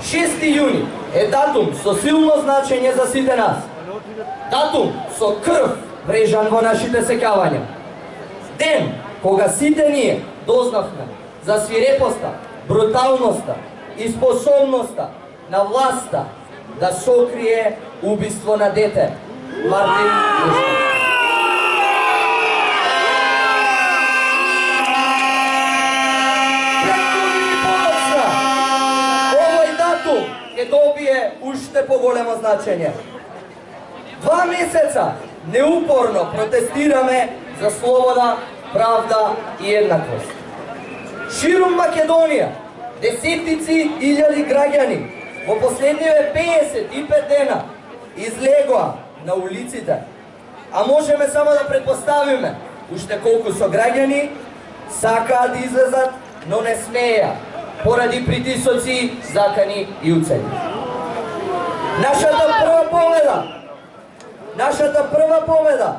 6 јуни е датум со силно значење за сите нас. Датум со крв врежан во нашите секавања. Ден кога сите ние дознавме за свирепоста, бруталноста и способноста на власта да сокрие убиство на дете Мартин Лушевски. Ќе добие уште поголемо значење. 2 месеца неупорно протестираме за слобода, правда и еднаквост. Ширум Македонија, десетици илјади граѓани во последниве 55 дена излегоа на улиците, а можеме само да предпоставиме уште колку со граѓани сакаат да излезат, но не смееа поради притисоци, закани и уцени. Нашата прва победа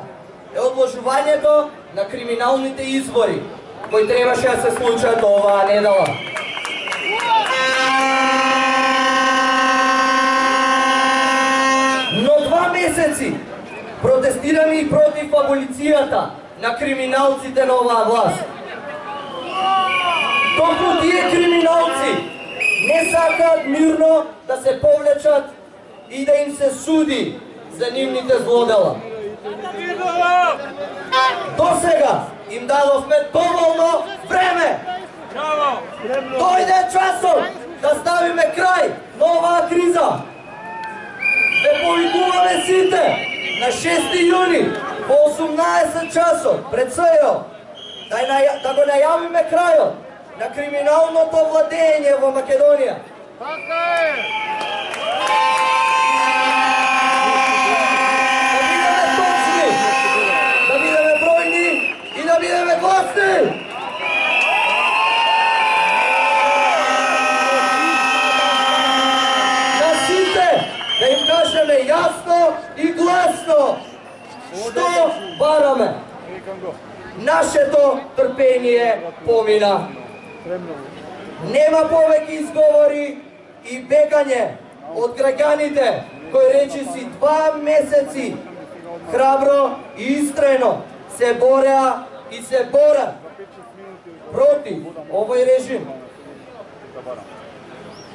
е одложувањето на криминалните избори кои требаше да се случат оваа недела. Но 2 месеци протестираме и против аболицијата на криминалците на оваа власт. Токму тие криминалци не сакаат мирно да се повлечат и да им се суди за нивните злодела. До сега им дадовме доволно време. Дојде часот да ставиме крај на оваа криза. Ве повикуваме сите на 6 јуни во 18 часот пред СЈО да го најавиме крајот на криминалното владење во Македонија. Така е! Да бидеме точни, да бидеме бројни и да бидеме гласни! На сите да им кажеме јасно и гласно што бараме. Нашето трпение помина. Нема повеќе изговори и бегање од граѓаните кои речиси 2 месеци храбро и истрено се бореа и се борат против овој режим.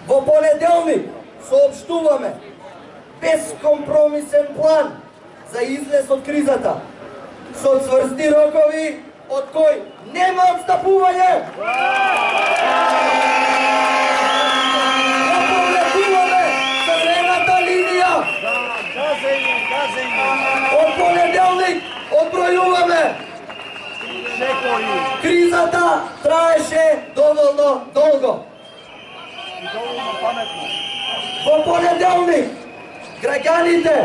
Во понеделник соопштуваме безкомпромисен план за излез од кризата со цврсти рокови од кој нема отстапување. Повлекуваме црвената линија. Од понеделник одбројуваме. Кризата траеше доволно долго. Во понеделник граѓаните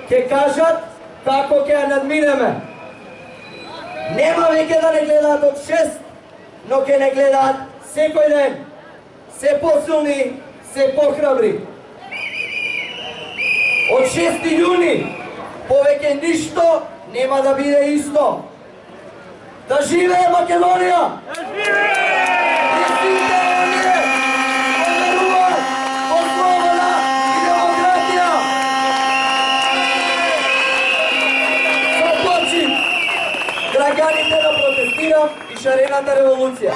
ќе кажат како ќе ја надминеме. Нема веќе да не гледаат од 6, но ќе не гледаат секој ден. Се посилни, се похрабри. Од 6 јуни повеќе ништо нема да биде исто. Да живее Македонија! Да живее! И сите оние кои веруваат во слобода и демократија. Со почит граѓаните да протестира и шарената револуција.